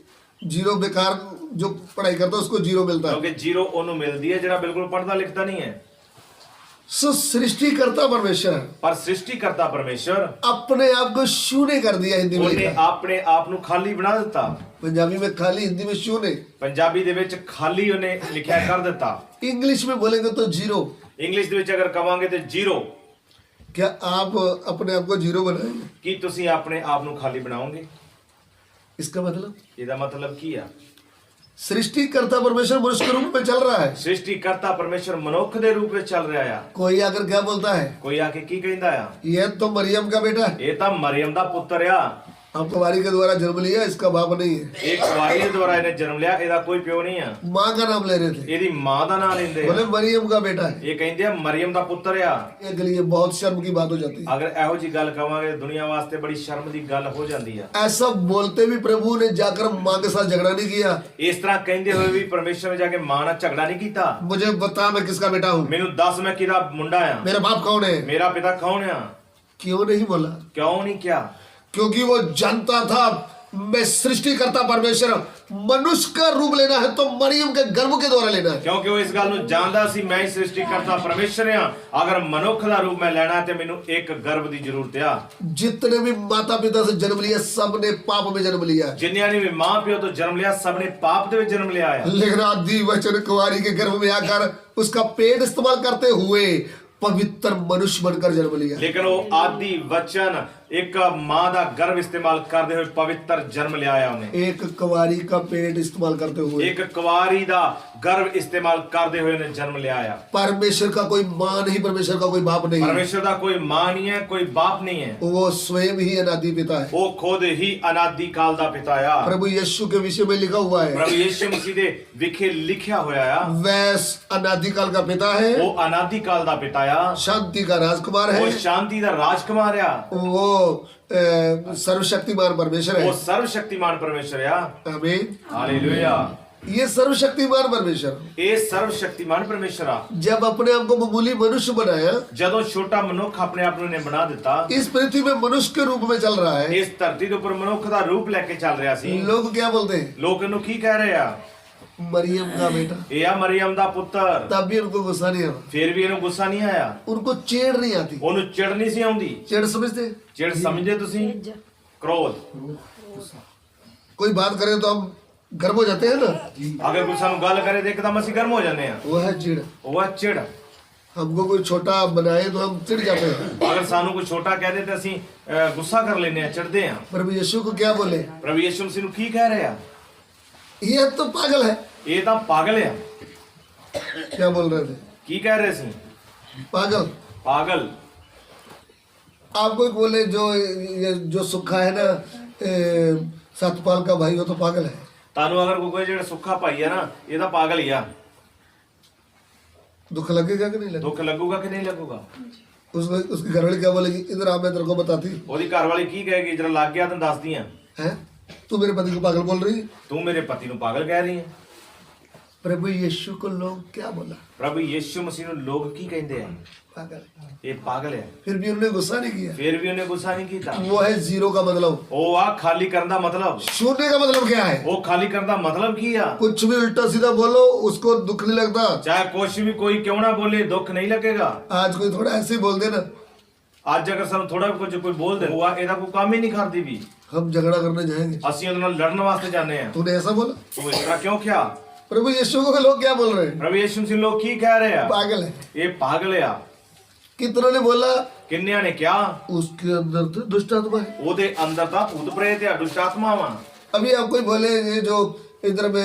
0 बेकार जो पढ़ाई करता है उसको 0 मिलता है। ਕਿਉਂਕਿ 0 ਉਹਨੂੰ ਮਿਲਦੀ ਹੈ ਜਿਹੜਾ ਬਿਲਕੁਲ ਪੜ੍ਹਦਾ ਲਿਖਦਾ ਨਹੀਂ ਹੈ। सो सृष्टिकर्ता परमेश्वर ਪਰ ਸ੍ਰਿਸ਼ਟੀਕਰਤਾ ਪਰਮੇਸ਼ਰ अपने आप को शून्य कर दिया। हिंदी में ਉਹਨੇ लिखा, ਆਪਣੇ ਆਪ ਨੂੰ ਖਾਲੀ ਬਣਾ ਦਿੱਤਾ। पंजाबी में खाली, हिंदी में शून्य, ਪੰਜਾਬੀ ਦੇ ਵਿੱਚ ਖਾਲੀ ਉਹਨੇ ਲਿਖਿਆ ਕਰ ਦਿੱਤਾ। इंग्लिश में बोलेंगे तो 0। ਇੰਗਲਿਸ਼ ਦੇ ਵਿੱਚ ਅਗਰ ਕਵਾਂਗੇ ਤੇ 0। क्या आप अपने आप को 0 बनाएंगे? ਕੀ ਤੁਸੀਂ ਆਪਣੇ ਆਪ ਨੂੰ ਖਾਲੀ ਬਣਾਓਗੇ? इसका मतलब ਇਹਦਾ ਮਤਲਬ ਕੀ ਆ? सृष्टिकर्ता परमेश्वर मनुष्य के रूप में चल रहा है। ਸ੍ਰਿਸ਼ਟੀਕਰਤਾ ਪਰਮੇਸ਼ਰ ਮਨੁੱਖ ਦੇ ਰੂਪ ਵਿੱਚ ਚੱਲ ਰਿਹਾ ਆ। कोई आकर क्या बोलता है, ਕੋਈ ਆ ਕੇ ਕੀ ਕਹਿੰਦਾ ਆ? यह तो मरियम का बेटा है, ਇਹ ਤਾਂ ਮਰੀਮ ਦਾ ਪੁੱਤਰ ਆ। आप कुंवारी के द्वारा जन्म लिया, इसका बाप नहीं है। ਇਹ ਕੁਆਰੀ ਦੇ ਦੁਆਰਾ ਇਹਨੇ ਜਨਮ ਲਿਆ, ਇਹਦਾ ਕੋਈ ਪਿਓ ਨਹੀਂ ਆ। माँ का नाम ले रहे थे, ਇਹਦੀ ਮਾਂ ਦਾ ਨਾਮ ਲੈਂਦੇ ਆ। बोले मरियम का बेटा है। ਇਹ ਕਹਿੰਦੇ ਆ ਮਰੀਮ ਦਾ ਪੁੱਤਰ ਆ। ये के लिए बहुत शर्म की बात हो जाती है। ਅਗਰ ਇਹੋ ਜੀ ਗੱਲ ਕਵਾਂਗੇ ਦੁਨੀਆ ਵਾਸਤੇ ਬੜੀ ਸ਼ਰਮ ਦੀ ਗੱਲ ਹੋ ਜਾਂਦੀ ਆ। ऐसा बोलते भी प्रभु ने जाकर माँ के साथ झगड़ा नहीं किया, ਇਸ ਤਰ੍ਹਾਂ ਕਹਿੰਦੇ ਹੋਏ ਵੀ ਪਰਮੇਸ਼ਰ ਨੇ ਜਾ ਕੇ ਮਾਂ ਨਾਲ ਝਗੜਾ ਨਹੀਂ ਕੀਤਾ। मुझे बता मैं किसका बेटा हूँ, ਮੈਨੂੰ ਦੱਸ ਮੈਂ ਕਿਹਦਾ ਮੁੰਡਾ ਆ, मेरा बाप कौन है। ਮੇਰਾ ਪਿਤਾ ਕੌਣ ਆ? क्यों नहीं बोला? ਕਿਉਂ ਨਹੀਂ ਕਿਹਾ? क्योंकि वो जानता था मैं सृष्टिकर्ता परमेश्वर मनुष्य का रूप लेना है तो मरियम के गर्भ के द्वारा लेना है। ਕਿਉਂਕਿ ਉਹ ਇਸ ਗੱਲ ਨੂੰ ਜਾਣਦਾ ਸੀ ਮੈਂ ਹੀ ਸ੍ਰਿਸ਼ਟੀਕਰਤਾ ਪਰਮੇਸ਼ਰ ਆ। ਅਗਰ ਮਨੁੱਖ ਦਾ ਰੂਪ ਮੈਂ ਲੈਣਾ ਤੇ ਮੈਨੂੰ ਇੱਕ ਗਰਭ ਦੀ ਜ਼ਰੂਰਤ ਆ। जितने भी माता पिता से जन्म लिया सब ने पाप में जन्म लिया, ਜਿੰਨਿਆਂ ਨੇ ਵੀ ਮਾਂ ਪਿਓ ਤੋਂ ਜਨਮ ਲਿਆ ਸਭ ਨੇ ਪਾਪ ਦੇ ਵਿੱਚ ਜਨਮ ਲਿਆ ਆ। लेकिन आदि वचन कुंवारी के गर्भ में आकर उसका पेट इस्तेमाल करते हुए पवित्र मनुष्य बनकर जन्म लिया। ਲੇਕਿਨ ਉਹ ਆਦੀ ਵਚਨ ਇੱਕ ਮਾਂ ਦਾ ਗਰਭ ਇਸਤੇਮਾਲ ਕਰਦੇ ਹੋਏ ਪਵਿੱਤਰ ਜਨਮ ਲਿਆਇਆ ਉਹਨੇ। एक कुंवारी का पेट इस्तेमाल करते हुए ਇੱਕ ਕੁਵਾਰੀ ਦਾ ਗਰਭ ਇਸਤੇਮਾਲ ਕਰਦੇ ਹੋਏ ਉਹਨੇ ਜਨਮ ਲਿਆਇਆ। परमेश्वर का कोई माँ नहीं, परमेश्वर का कोई बाप नहीं, ਪਰਮੇਸ਼ਰ ਦਾ ਕੋਈ ਮਾਂ ਨਹੀਂ ਹੈ, ਕੋਈ ਬਾਪ ਨਹੀਂ ਹੈ। वो स्वयं ही अनादि पिता है। ਉਹ ਖੁਦ ਹੀ ਅਨਾਦਿ ਕਾਲ ਦਾ ਪਿਤਾ ਆ। प्रभु यीशु के विषय में लिखा हुआ है, ਪ੍ਰਭੂ ਯਿਸੂ ਮਸੀਹ ਦੇ ਵਿਖੇ ਲਿਖਿਆ ਹੋਇਆ ਆ। वह अनादि काल का पिता है, ਉਹ ਅਨਾਦि ਕਾਲ ਦਾ ਪਿਤਾ ਆ। शांति का राजकुमार ਉਹ है, ਸ਼ਾਂਤੀ ਦਾ ਰਾਜਕੁਮਾਰ ਆ। वो सर्वशक्तिमान परमेश्वर ਉਹ है। ਸਰਵ ਸ਼ਕਤੀਮਾਨ ਪਰਮੇਸ਼ਰ ਆ। आमीन। ਹਾਲੇਲੂਇਆ। ये सर्वशक्तिमान परमेश्वर ਇਹ ਸਰਵ ਸ਼ਕਤੀਮਾਨ ਪਰਮੇਸ਼ਰ ਆ। जब अपने आप को मामूली मनुष्य बनाया, ਜਦੋਂ ਛੋਟਾ ਮਨੁੱਖ ਆਪਣੇ ਆਪ ਨੂੰ ਨੇ ਬਣਾ ਦਿੱਤਾ, इस पृथ्वी में मनुष्य के रूप में चल रहा है, ਇਸ ਧਰਤੀ ਦੇ ਉੱਪਰ ਮਨੁੱਖ ਦਾ ਰੂਪ ਲੈ ਕੇ ਚੱਲ ਰਿਹਾ ਸੀ। लोग क्या बोलते हैं, ਲੋਕ ਇਹਨੂੰ ਕੀ ਕਹਿ ਰਹੇ ਆ? मरियम का बेटा। ਇਹ ਆ ਮਰੀਮ ਦਾ ਪੁੱਤਰ। तब भी उनको गुस्सा नहीं आता, ਫਿਰ ਵੀ ਇਹਨੂੰ ਗੁੱਸਾ ਨਹੀਂ ਆਇਆ, उनको चेड़ नहीं आती। ਉਹਨੂੰ ਚਿੜ ਨਹੀਂ ਸੀ ਆਉਂਦੀ। चेड़ समझते, ਚਿੜ समझे ਤੁਸੀਂ? ਕ੍ਰੋਧ। कोई बात करे तो हम गर्म हो जाते हैं ना, ਅਗਰ ਕੋਈ ਸਾਨੂੰ ਗੱਲ ਕਰੇ ਤੇ ਇੱਕਦਮ ਅਸੀਂ ਗਰਮ ਹੋ ਜਾਂਦੇ ਆ। वो है चिड़। ਉਹ ਆ ਚਿੜ। हमको कोई छोटा बनाए तो हम चिढ़ जाते हैं। ਅਗਰ ਸਾਨੂੰ ਕੋਈ ਛੋਟਾ ਕਹਿ ਦੇ ਤੇ ਅਸੀਂ ਗੁੱਸਾ ਕਰ ਲੈਂਦੇ ਆ, ਚਿੜਦੇ ਆ। प्रभु यीशु को क्या बोले, ਪ੍ਰਭੂ ਯਿਸੂ ਮਸੀਹ ਨੂੰ ਕੀ ਕਹਿ ਰਹੇ ਆ? ये तो पागल है। ਇਹ ਤਾਂ ਪਾਗਲ ਆ। क्या बोल रहे थे, ਕੀ ਕਹਿ ਰਹੇ ਸੀ? पागल। ਪਾਗਲ। आपको बोले जो ये जो सूखा है ना, सतपाल का भाई हो तो पागल है। ਤੁਹਾਨੂੰ ਅਗਰ ਕੋਈ ਜਿਹੜਾ ਸੁੱਖਾ ਭਾਈ ਹੈ ਨਾ ਇਹ ਤਾਂ ਪਾਗਲ ਹੀ ਆ। दुख लगेगा कि नहीं लगेगा? ਦੁੱਖ ਲੱਗੂਗਾ ਕਿ नहीं लगूगा? उसकी घरवाली क्या बोलेगी, इधर आ मैं तेरे को बताती ਉਹਦੀ ਘਰ ਵਾਲੀ ਕੀ ਕਹੇਗੀ, ਜਰਾ ਲੱਗ ਗਿਆ ਤਾਂ ਦੱਸਦੀ ਆ। है, तू मेरे पति को पागल बोल रही है। ਤੂੰ ਮੇਰੇ ਪਤੀ ਨੂੰ ਪਾਗਲ ਕਹਿ ਰਹੀ ਹੈ। प्रभु यीशु को लोग क्या बोला, ਪ੍ਰਭੂ ਯਿਸੂ ਮਸੀਹ ਨੂੰ ਲੋਕ ਕੀ ਕਹਿੰਦੇ ਆ? पागल है। ਇਹ ਪਾਗਲ ਹੈ। फिर भी उन्होंने गुस्सा नहीं किया। ਫਿਰ ਵੀ ਉਹਨੇ ਗੁੱਸਾ ਨਹੀਂ ਕੀਤਾ। वो है जीरो का मतलब। ਉਹ ਆ ਖਾਲੀ ਕਰਨ ਦਾ ਮਤਲਬ। शून्य का मतलब क्या है? ਉਹ ਖਾਲੀ ਕਰਨ ਦਾ ਮਤਲਬ ਕੀ ਆ? कुछ भी उल्टा सीधा बोलो उसको दुख नहीं लगता। ਚਾਹੇ ਕੁਛ ਵੀ ਕੋਈ ਕਿਉਂ ਨਾ ਬੋਲੇ ਦੁੱਖ ਨਹੀਂ ਲੱਗੇਗਾ। आज कोई थोड़ा ऐसे ही बोल देना, ਅੱਜ ਅਗਰ ਸਾਨੂੰ ਥੋੜਾ ਕੁਝ ਕੋਈ ਬੋਲ ਦੇ ਉਹ ਇਹਦਾ ਕੋਈ ਕੰਮ ਹੀ ਨਹੀਂ ਕਰਦੀ ਵੀ हम झगड़ा करने जाएंगे। ਅਸੀਂ ਉਹਦੇ ਨਾਲ ਲੜਨ ਵਾਸਤੇ ਜਾਂਦੇ ਆ। तूने ऐसा बोला। ਤੂੰ ਇਸ ਤਰ੍ਹਾਂ ਕਿਉਂ ਕਿਹਾ? प्रभु यीशु को लोग क्या बोल रहे हैं, ਪ੍ਰਭੂ ਯਿਸੂ ਮਸੀਹ ਲੋਕ ਕੀ ਕਹਿ ਰਹੇ ਆ? पागल है। ਇਹ ਪਾਗਲ ਆ। कितनों ने बोला, ਕਿੰਨਿਆਂ ਨੇ ਕਿਹਾ? उसके अंदर तो दुष्ट आत्मा है। ਉਹਦੇ ਅੰਦਰ ਤਾਂ ਭੂਤ ਪ੍ਰੇਤ ਆ, ਦੁਸ਼ਟ ਆਤਮਾਵਾਂ। अभी आप कोई बोले ये जो इधर में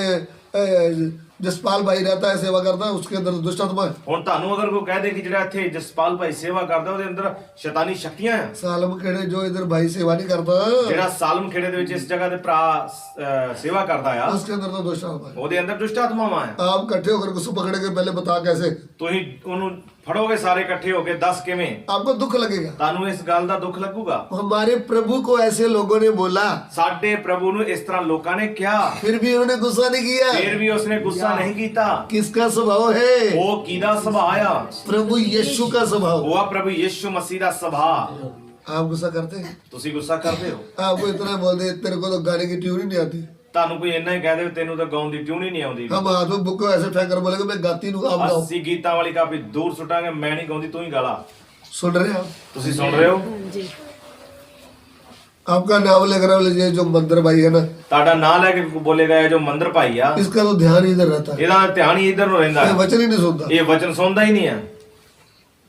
जसपाल भाई रहता है सेवा करता है उसके अंदर दुष्ट आत्मा है। ਹੁਣ ਤੁਹਾਨੂੰ ਅਗਰ ਕੋਈ ਕਹਿ ਦੇ ਕਿ ਜਿਹੜਾ ਇੱਥੇ ਜਸਪਾਲ ਭਾਈ ਸੇਵਾ ਕਰਦਾ ਉਹਦੇ ਅੰਦਰ ਸ਼ੈਤਾਨੀ ਸ਼ਕਤੀਆਂ ਆ। सालम खेड़े जो इधर भाई सेवा नहीं करता ਜਿਹੜਾ ਸਾਲਮ ਖੇੜੇ ਦੇ ਵਿੱਚ ਇਸ ਜਗ੍ਹਾ ਤੇ ਭਰਾ ਸੇਵਾ ਕਰਦਾ ਆ उसके अंदर तो दुष्ट आत्मा है। ਉਹਦੇ ਅੰਦਰ ਦੁਸ਼ਟ ਆਤਮਾਵਾਂ ਆ। आप इकट्ठे होकर उसको पकड़ेंगे, पहले बता कैसे, ਤੁਸੀਂ ਉਹਨੂੰ ਫੜੋਗੇ ਸਾਰੇ ਇਕੱਠੇ ਹੋ ਕੇ, ਦੱਸ ਕਿਵੇਂ? आपको दुख लगेगा। ਤੁਹਾਨੂੰ ਇਸ ਗੱਲ ਦਾ ਦੁੱਖ ਲੱਗੂਗਾ। हमारे प्रभु को ऐसे लोगों ने बोला, ਸਾਡੇ ਪ੍ਰਭੂ ਨੂੰ ਇਸ ਤਰ੍ਹਾਂ ਲੋਕਾਂ ਨੇ ਕਿਹਾ, फिर भी उन्होंने गुस्सा नहीं किया। ਫਿਰ ਵੀ ਉਸਨੇ ਗੁੱਸਾ ਨਹੀਂ ਕੀਤਾ। किसका स्वभाव है? ਉਹ ਕਿਹਦਾ ਸੁਭਾਅ ਆ? प्रभु यीशु का स्वभाव। ਉਹ ਆ ਪ੍ਰਭੂ ਯਿਸੂ ਮਸੀਹ ਦਾ ਸੁਭਾਅ। आप गुस्सा करते हैं? ਤੁਸੀਂ ਗੁੱਸਾ ਕਰਦੇ ਹੋ? आपको इतना बोल दे तेरे को तो गाने की ट्यून ही नहीं आती, ਤੁਹਾਨੂੰ ਕੋਈ ਇੰਨਾ ਹੀ ਕਹਿ ਦੇ ਤੈਨੂੰ ਤਾਂ ਗਾਉਣ ਦੀ ਟਿਊਨ ਹੀ ਨਹੀਂ ਆਉਂਦੀ। हम हाथ में बुक को ऐसे फेंक कर बोलेंगे मैं गाती हूँ, आप गाओ। ਅਸੀਂ ਗੀਤਾਂ ਵਾਲੀ ਕਾਪੀ ਦੂਰ ਸੁੱਟਾਂਗੇ, ਮੈਂ ਨਹੀਂ ਗਾਉਂਦੀ, ਤੂੰ ਹੀ ਗਾ ਲਾ। सुन रहे हैं आप? ਤੁਸੀਂ ਸੁਣ ਰਹੇ ਹੋ? आपका नाम लेकर ये जो मंदिर भाई है ना, ਤੁਹਾਡਾ ਨਾਂ ਲੈ ਕੇ ਬੋਲੇਗਾ ਇਹ ਜੋ ਮੰਦਰ ਭਾਈ ਆ, इसका तो ध्यान इधर रहता है, ਇਹਦਾ ਧਿਆਨ ਹੀ ਇਧਰ ਨੂੰ ਰਹਿੰਦਾ ये ਹੈ। वचन ही नहीं सुनता। ਇਹ ਵਚਨ ਸੁਣਦਾ ਹੀ ਨਹੀਂ ਹੈ।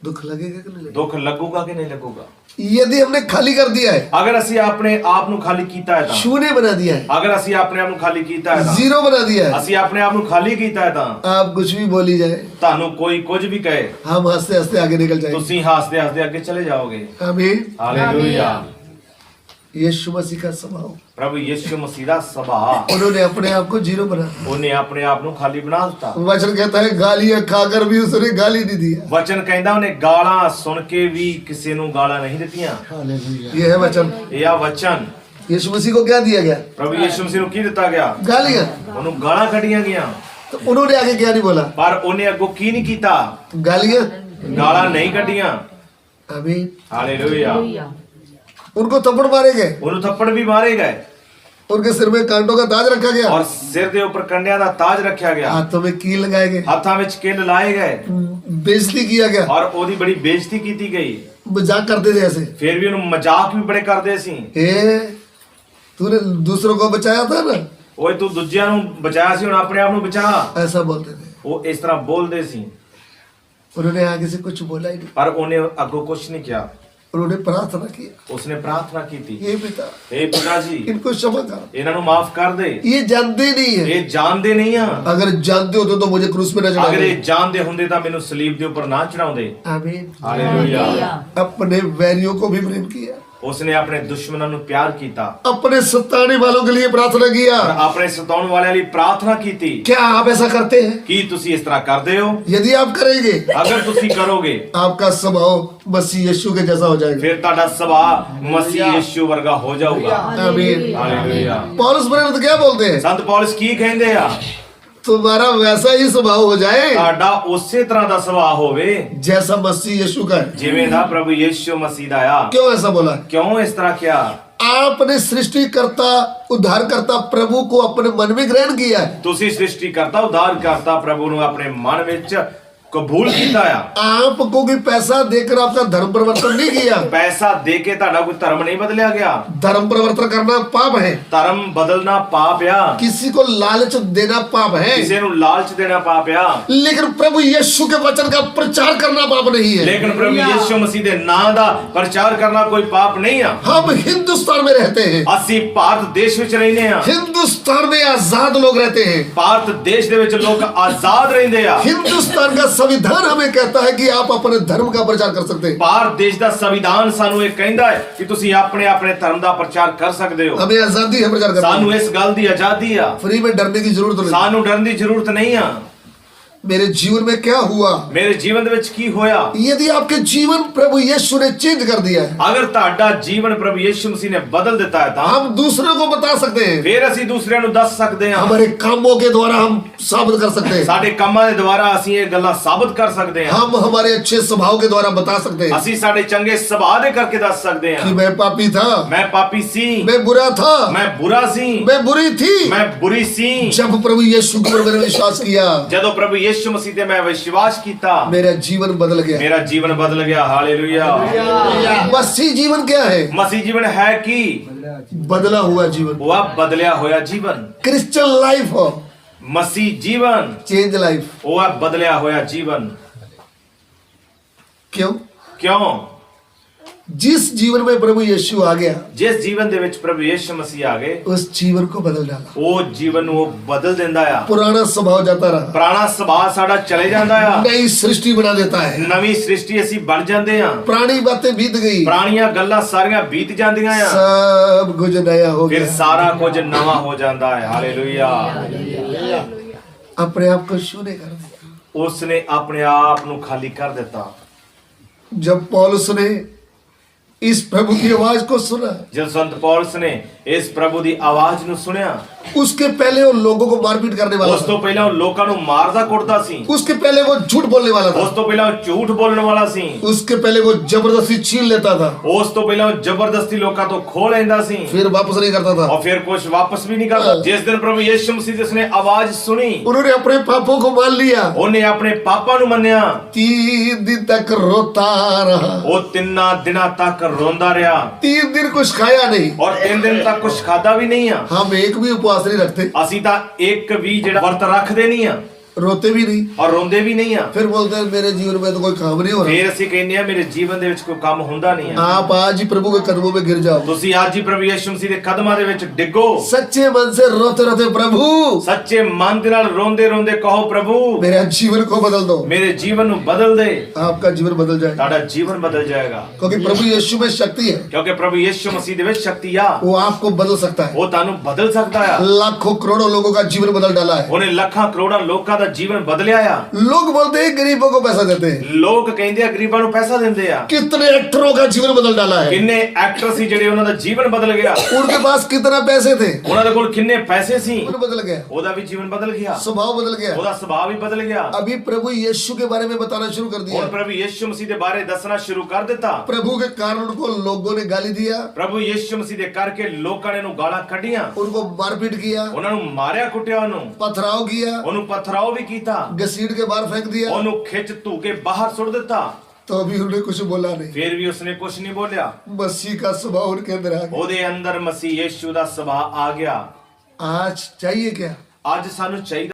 दुख लगेगा कि नहीं लगेगा? ਦੁੱਖ ਲੱਗੂਗਾ ਕਿ ਨਹੀਂ ਲੱਗੂਗਾ? यदि हमने खाली कर दिया है, ਅਗਰ ਅਸੀਂ ਆਪਣੇ ਆਪ ਨੂੰ ਖਾਲੀ ਕੀਤਾ ਹੈ ਤਾਂ, शून्य बना दिया है, ਅਗਰ ਅਸੀਂ ਆਪਣੇ ਆਪ ਨੂੰ ਖਾਲੀ ਕੀਤਾ ਹੈ ਤਾਂ, जीरो बना दिया है, ਅਸੀਂ ਆਪਣੇ ਆਪ ਨੂੰ ਖਾਲੀ ਕੀਤਾ ਹੈ ਤਾਂ, आप कुछ भी बोली जाए ਤੁਹਾਨੂੰ ਕੋਈ ਕੁਝ ਵੀ ਕਹੇ, हम हंसते हंसते आगे निकल जाएंगे। ਤੁਸੀਂ ਹੱਸਦੇ ਹੱਸਦੇ ਅੱਗੇ ਚਲੇ ਜਾਓਗੇ। आमीन। ਹਾਲੇਲੂਇਆ। यीशु मसीह का स्वभाव, ਪ੍ਰਭੂ ਯਿਸੂ ਮਸੀਹ ਦਾ ਸੁਭਾਅ, उन्होंने अपने आप को जीरो बना दिया। ਉਹਨੇ ਆਪਣੇ ਆਪ ਨੂੰ ਖਾਲੀ ਬਣਾ ਦਿੱਤਾ। वचन कहता है गालियां खाकर भी उसने गाली नहीं दिया। ਵਚਨ ਕਹਿੰਦਾ ਉਹਨੇ ਗਾਲਾਂ ਸੁਣ ਕੇ ਵੀ ਕਿਸੇ ਨੂੰ ਗਾਲਾਂ ਨਹੀਂ ਦਿੱਤੀਆਂ। ये है वचन। ਇਹ ਆ ਵਚਨ। यीशु मसीह को क्या दिया गया? ਪ੍ਰਭੂ ਯਿਸੂ ਮਸੀਹ ਨੂੰ ਕੀ ਦਿੱਤਾ ਗਿਆ? गालियां। ਉਹਨੂੰ ਗਾਲਾਂ ਕੱਢੀਆਂ ਗਈਆਂ। तो उन्होंने आगे क्या नहीं बोला? ਪਰ ਉਹਨੇ ਅੱਗੋਂ ਕੀ ਨਹੀਂ ਕੀਤਾ? गालियां। ਗਾਲਾਂ ਨਹੀਂ ਕੱਢੀਆਂ। आमीन। हालेलुया। उनको थप्पड़ मारे गए, ਉਹਨੂੰ ਥੱਪੜ ਵੀ ਮਾਰੇ ਗਏ उनके सिर में कांटों का ताज रखा गया, ਔਰ ਸਿਰ ਦੇ ਉੱਪਰ ਕੰਡਿਆਂ ਦਾ ਤਾਜ ਰੱਖਿਆ ਗਿਆ, हाथों में कील लगाए गए, ਹੱਥਾਂ ਵਿੱਚ ਕਿੱਲ ਲਾਏ ਗਏ बेइज्जती किया गया, ਔਰ ਉਹਦੀ ਬੜੀ ਬੇਇੱਜ਼ਤੀ ਕੀਤੀ ਗਈ। मजाक करते थे ऐसे। ਫਿਰ ਵੀ ਉਹਨੂੰ ਮਜ਼ਾਕ ਵੀ ਬੜੇ ਕਰਦੇ ਸੀ। तूने दूसरों को बचाया था ना, ਓਏ ਤੂੰ ਦੂਜਿਆਂ ਨੂੰ ਬਚਾਇਆ ਸੀ, ਹੁਣ ਆਪਣੇ ਆਪ ਨੂੰ ਬਚਾ। ऐसा बोलते थे। ਉਹ ਇਸ ਤਰ੍ਹਾਂ ਬੋਲਦੇ ਸੀ। उन्होंने आगे से कुछ बोला ही नहीं, ਪਰ ਉਹਨੇ ਅੱਗੋਂ ਕੁਝ ਨਹੀਂ ਕਿਹਾ। उन्होंने प्रार्थना किया, ਉਸਨੇ ਪ੍ਰਾਰਥਨਾ ਕੀਤੀ, हे पिता हे पिता जी इनको क्षमा कर, ਇਹਨਾਂ ਨੂੰ ਮਾਫ ਕਰ ਦੇ। ये जानते नहीं है, ਇਹ ਜਾਣਦੇ ਨਹੀਂ ਆ। अगर जानते होते तो मुझे क्रूस पे न ਅਗਰ चढ़ाते। ਇਹ ਜਾਣਦੇ ਹੁੰਦੇ ਤਾਂ ਮੈਨੂੰ ਸਲੀਬ ਦੇ ਉੱਪਰ ਨਾ ਚੜਾਉਂਦੇ। आमीन। हालेलुया। अपने वैरियों को भी प्रेम किया, ਉਸਨੇ ਆਪਣੇ ਦੁਸ਼ਮਣਾਂ ਨੂੰ ਪਿਆਰ ਕੀਤਾ अपने सताने वालों के लिए प्रार्थना किया। ਔਰ ਆਪਣੇ ਸਤਾਉਣ ਵਾਲਿਆਂ ਲਈ ਪ੍ਰਾਰਥਨਾ ਕੀਤੀ। क्या आप ऐसा करते हैं? ਕੀ ਤੁਸੀਂ ਇਸ ਤਰ੍ਹਾਂ ਕਰਦੇ ਹੋ? यदि आप करेंगे, ਅਗਰ ਤੁਸੀਂ ਕਰੋਗੇ आपका स्वभाव मसीह यीशु के जैसा हो जाएगा। ਫਿਰ ਤੁਹਾਡਾ ਸੁਭਾਅ ਮਸੀਹ ਯਿਸੂ ਵਰਗਾ ਹੋ ਜਾਊਗਾ। आमीन। ਹਾਲੇਲੂया। पौलुस प्रेरित क्या बोलते हैं? ਸੰਤ ਪੌਲਸ ਕੀ ਕਹਿੰਦੇ ਆ? तुम्हारा वैसा ही स्वभाव हो जाए ਤੁਹਾਡਾ ਉਸੇ ਤਰ੍ਹਾਂ ਦਾ ਸੁਭਾਅ ਹੋਵੇ जैसा मसीह यीशु का है। ਜਿਵੇਂ ਦਾ ਪ੍ਰਭੂ ਯਿਸੂ ਮਸੀਹ ਦਾ ਆ। क्यों ऐसा बोला? ਕਿਉਂ ਇਸ ਤਰ੍ਹਾਂ ਕਿਹਾ? आपने सृष्टिकर्ता उद्धारकर्ता प्रभु को अपने मन में ग्रहण किया है। ਤੁਸੀਂ ਸ੍ਰਿਸ਼ਟੀ ਕਰਤਾ ਉद्धार ਕਰਤਾ ਪ੍ਰਭੂ ਨੂੰ ਆਪਣੇ ਮਨ ਵਿੱਚ ਕਬੂਲ ਕੀਤਾ ਆ। आपको भी पैसा देकर आपका धर्म परिवर्तन नहीं किया। ਪੈਸਾ ਦੇ ਕੇ ਤੁਹਾਡਾ ਕੋਈ ਧਰਮ ਨਹੀਂ ਬਦਲਿਆ ਗਿਆ। धर्म परिवर्तन करना पाप है, ਧਰਮ ਬਦਲਣਾ ਪਾਪ ਆ। किसी को लालच देना पाप है, ਕਿਸੇ ਨੂੰ ਲਾਲਚ ਦੇਣਾ ਪਾਪ ਆ। लेकिन प्रभु यीशु के वचन का प्रचार करना पाप नहीं है। ਲੇਕਿਨ ਪ੍ਰਭੂ ਯਿਸੂ ਮਸੀਹ ਦੇ ਨਾਂ ਦਾ ਪ੍ਰਚਾਰ ਕਰਨਾ ਕੋਈ ਪਾਪ ਨਹੀਂ ਆ। हम हिंदुस्तान में रहते हैं, ਅਸੀਂ ਭਾਰਤ ਦੇਸ਼ ਵਿੱਚ ਰਹਿੰਦੇ ਆ। हिंदुस्तान में आजाद लोग रहते हैं, ਭਾਰਤ ਦੇਸ਼ ਦੇ ਵਿੱਚ ਲੋਕ ਆਜ਼ਾਦ ਰਹਿੰਦੇ ਆ। हिंदुस्तान का संविधान हमें कहता है कि आप अपने धर्म का प्रचार कर सकते हैं। ਭਾਰਤ ਦੇਸ਼ ਦਾ ਸੰਵਿਧਾਨ ਸਾਨੂੰ ਇਹ ਕਹਿੰਦਾ ਹੈ ਕਿ ਤੁਸੀਂ ਆਪਣੇ ਆਪਣੇ ਧਰਮ ਦਾ ਪ੍ਰਚਾਰ ਕਰ ਸਕਦੇ ਹੋ। हमें आजादी है प्रचार करने ਸਾਨੂੰ की। ਇਸ ਗੱਲ ਦੀ ਆਜ਼ਾਦੀ ਆ, फ्री में डरने की जरूरत नहीं। ਸਾਨੂੰ ਡਰਨ ਦੀ ਜ਼ਰੂਰਤ ਨਹੀਂ ਆ। मेरे जीवन में क्या हुआ? ਮੇਰੇ ਜੀਵਨ ਦੇ ਵਿੱਚ ਕੀ ਹੋਇਆ? यदि आपके जीवन प्रभु यीशु ने चेंज कर दिया है, ਅਗਰ ਤੁਹਾਡਾ ਜੀਵਨ ਪ੍ਰਭੂ ਯਿਸੂ ਮਸੀਹ ਨੇ ਬਦਲ ਦਿੱਤਾ ਹੈ ਤਾਂ हम दूसरों को बता सकते हैं, ਫਿਰ ਅਸੀਂ ਦੂਸਰਿਆਂ ਨੂੰ ਦੱਸ ਸਕਦੇ ਹਾਂ। हमारे कामों के द्वारा हम साबित कर सकते हैं, ਸਾਡੇ ਕੰਮਾਂ ਦੇ ਦੁਆਰਾ ਅਸੀਂ ਇਹ ਗੱਲਾਂ ਸਾਬਤ ਕਰ ਸਕਦੇ ਹਾਂ। हम हमारे अच्छे स्वभाव के द्वारा बता सकते हैं ਅਸੀਂ ਸਾਡੇ ਚੰਗੇ ਸੁਭਾਅ ਦੇ ਕਰਕੇ ਦੱਸ ਸਕਦੇ कि ਹਾਂ। मैं पापी था, ਮੈਂ ਪਾਪੀ ਸੀ, मैं बुरा था, ਮੈਂ ਬੁਰਾ ਸੀ, मैं बुरी थी। ਮੈਂ ਬੁਰੀ ਸੀ। जब प्रभु यीशु के ऊपर मैंने विश्वास किया, ਜਦੋਂ ਪ੍ਰਭੂ ਯਿਸੂ ਮਸੀਹ ਤੇ ਮੈਂ ਵਿਸ਼ਵਾਸ ਕੀਤਾ, मेरा जीवन बदल गया। ਮੇਰਾ ਜੀਵਨ ਬਦਲ ਗਿਆ। ਹਾਲੇਲੂਇਆ। मसीह जीवन क्या है? ਮਸੀਹ ਜੀਵਨ ਹੈ ਕੀ? बदला हुआ जीवन। ਉਹ ਆ ਬਦਲਿਆ ਹੋਇਆ ਜੀਵਨ। क्रिश्चियन लाइफ हो, ਮਸੀਹ ਜੀਵਨ चेंज लाइफ। ਉਹ ਆ ਬਦਲਿਆ ਹੋਇਆ ਜੀਵਨ। क्यों? ਕਿਉਂ? जिस जीवन में प्रभु यीशु आ गया, ਜਿਸ ਜੀਵਨ ਦੇ ਵਿੱਚ ਪ੍ਰਭੂ ਯਿਸੂ ਮਸੀਹ ਆ ਗਏ, उस जीवन को बदल डाला। ਉਹ ਜੀਵਨ ਨੂੰ ਉਹ ਬਦਲ ਦਿੰਦਾ ਆ। पुराना स्वभाव जाता रहा, ਪੁਰਾਣਾ ਸੁਭਾਅ ਸਾਡਾ ਚਲੇ ਜਾਂਦਾ ਆ, नई सृष्टि बना देता है। ਨਵੀਂ ਸ੍ਰਿਸ਼ਟੀ ਅਸੀਂ ਬਣ ਜਾਂਦੇ ਆ। पुरानी बातें बीत गई, ਪੁਰਾਣੀਆਂ ਗੱਲਾਂ ਸਾਰੀਆਂ ਬੀਤ ਜਾਂਦੀਆਂ ਆ, सब कुछ नया हो ਫਿਰ गया। ਸਾਰਾ ਕੁਝ ਨਵਾਂ ਹੋ ਜਾਂਦਾ ਹੈ। ਹਾਲੇਲੂਇਆ। अपने आप को शून्य कर दिया। ਉਸਨੇ ਆਪਣੇ ਆਪ ਨੂੰ ਖਾਲੀ ਕਰ ਦਿੱਤਾ। जब पौलुस ने इस प्रभु की आवाज को सुना, जब संत पौलुस ने इस प्रभु ਦੀ ਆਵਾਜ਼ ਨੂੰ ਸੁਣਿਆ, उसके पहले वो लोगों को मारपीट करने वाला ਉਸ था, ਤੋਂ ਪਹਿਲਾਂ ਉਹ ਲੋਕਾਂ ਨੂੰ ਮਾਰਦਾ ਕੁੱਟਦਾ ਸੀ, उसके पहले वो झूठ बोलने वाला था, ਉਸ ਤੋਂ ਪਹਿਲਾਂ ਉਹ ਝੂਠ ਬੋਲਣ ਵਾਲਾ ਸੀ, उसके पहले वो जबरदस्ती छीन लेता था, ਉਸ ਤੋਂ ਪਹਿਲਾਂ ਉਹ ਜ਼ਬਰਦਸਤੀ ਲੋਕਾਂ ਤੋਂ ਖੋਹ ਲੈਂਦਾ ਸੀ, फिर वापस नहीं करता था। और फिर कुछ वापस भी नहीं करता। जिस दिन प्रभु यीशु मसीह जिसने आवाज सुनी, उन्होंने अपने पापों को मान लिया, ਉਹਨੇ ਆਪਣੇ ਪਾਪਾਂ ਨੂੰ ਮੰਨਿਆ। 3 दिन तक रोता रहा, ਉਹ 3 ਦਿਨਾਂ ਤੱਕ ਰੋਂਦਾ ਰਿਹਾ 3 दिन कुछ खाया नहीं। और 3 ਦਿਨ ਤੱਕ ਕੁਝ ਖਾਦਾ ਵੀ ਨਹੀਂ ਆ। हम एक भी उपवास नहीं रखते, ਅਸੀਂ ਤਾਂ ਇੱਕ ਵੀ ਜਿਹੜਾ ਵਰਤ ਰੱਖਦੇ ਨਹੀਂ ਆ रोते भी नहीं, और ਰੋਂਦੇ ਵੀ ਨਹੀਂ ਆ। फिर बोलते हैं मेरे जीवन में तो कोई काम नहीं हो रहा। ਫਿਰ ਅਸੀਂ ਕਹਿੰਦੇ ਆ ਮੇਰੇ ਜੀਵਨ ਦੇ ਵਿੱਚ ਕੋਈ ਕੰਮ ਹੁੰਦਾ ਨਹੀਂ ਆ। आप आज ही प्रभु के कदमों में गिर जाओ, ਤੁਸੀਂ ਅੱਜ ਹੀ ਪ੍ਰਭੂ ਯਿਸੂ ਮਸੀਹ ਦੇ ਕਦਮਾਂ ਦੇ ਵਿੱਚ ਡਿੱਗੋ। सच्चे मन से रोते रोते प्रभु ਸੱਚੇ ਮਨ ਦੇ ਨਾਲ ਰੋਂਦੇ ਰੋਂਦੇ ਕਹੋ, ਪ੍ਰਭੂ मेरा जीवन को बदल दो। ਮੇਰੇ ਜੀਵਨ ਨੂੰ ਬਦਲ ਦੇ। आपका जीवन बदल जाएगा, ਤੁਹਾਡਾ ਜੀਵਨ ਬਦਲ ਜਾਏਗਾ, क्योंकि प्रभु यीशु में शक्ति है, ਕਿਉਂਕਿ ਪ੍ਰਭੂ ਯਿਸੂ ਮਸੀਹ ਦੇ ਵਿੱਚ ਸ਼ਕਤੀ ਆ। वो आपको बदल सकता है। ਉਹ ਤੁਹਾਨੂੰ ਬਦਲ ਸਕਦਾ ਆ। लाखों करोड़ों लोगों का जीवन बदल डाला है। ਉਹਨੇ ਲੱਖਾਂ ਕਰੋੜਾਂ ਲੋਕਾਂ ਦਾ ਜੀਵਨ ਬਦਲਿਆ ਆ। लोग बोलते हैं गरीबों को पैसा देते हैं, ਲੋਕ ਕਹਿੰਦੇ ਆ ਗਰੀਬਾਂ ਨੂੰ ਪੈਸਾ ਦਿੰਦੇ ਆ। कितने एक्टरों का जीवन बदल डाला है। ਕਿੰਨੇ ਐਕਟਰ ਸੀ ਜਿਹੜੇ ਉਹਨਾਂ ਦਾ ਜੀਵਨ ਬਦਲ ਗਿਆ। उनके पास कितना पैसे थे, ਉਹਨਾਂ ਦੇ ਕੋਲ ਕਿੰਨੇ ਪੈਸੇ ਸੀ, जीवन बदल गया, ਉਹਦਾ ਵੀ ਜੀਵਨ ਬਦਲ ਗਿਆ, स्वभाव बदल गया। ਉਹਦਾ ਸੁਭਾਅ ਵੀ ਬਦਲ ਗਿਆ। अभी प्रभु यीशु के बारे में बताना शुरू कर दिया। ਹੁਣ ਪ੍ਰਭੂ ਯਿਸੂ ਮਸੀਹ ਦੇ ਬਾਰੇ ਦੱਸਣਾ ਸ਼ੁਰੂ ਕਰ ਦਿੱਤਾ। प्रभु के कारण उनको लोगों ने गाली दिया, ਪ੍ਰਭੂ ਯਿਸੂ ਮਸੀਹ ਦੇ ਕਰਕੇ ਲੋਕਾਂ ਨੇ ਉਹਨੂੰ ਗਾਲਾਂ ਕੱਢੀਆਂ, उनको मारपीट किया, ਉਹਨਾਂ ਨੂੰ ਮਾਰਿਆ ਕੁੱਟਿਆ, ਉਹਨੂੰ पथराव किया, ਉਹਨੂੰ ਪਥਰਾਓ ਵੀ ਕੀਤਾ, घसीट के बाहर फेंक दिया। ਉਹਨੂੰ ਖਿੱਚ ਧੂ ਕੇ ਬਾਹਰ ਸੁੱਟ ਦਿੱਤਾ। तो अभी उन्होंने कुछ बोला नहीं। ਫਿਰ ਵੀ ਉਸਨੇ ਕੁਝ ਨਹੀਂ ਬੋਲਿਆ। मसीह का स्वभाव उनके अंदर आ गया। ਉਹਦੇ ਅੰਦਰ ਮਸੀਹ ਯਿਸੂ ਦਾ ਸੁਭਾਅ ਆ ਗਿਆ। आज चाहिए क्या? ਅੱਜ ਸਾਨੂੰ ਚਾਹੀਦਾ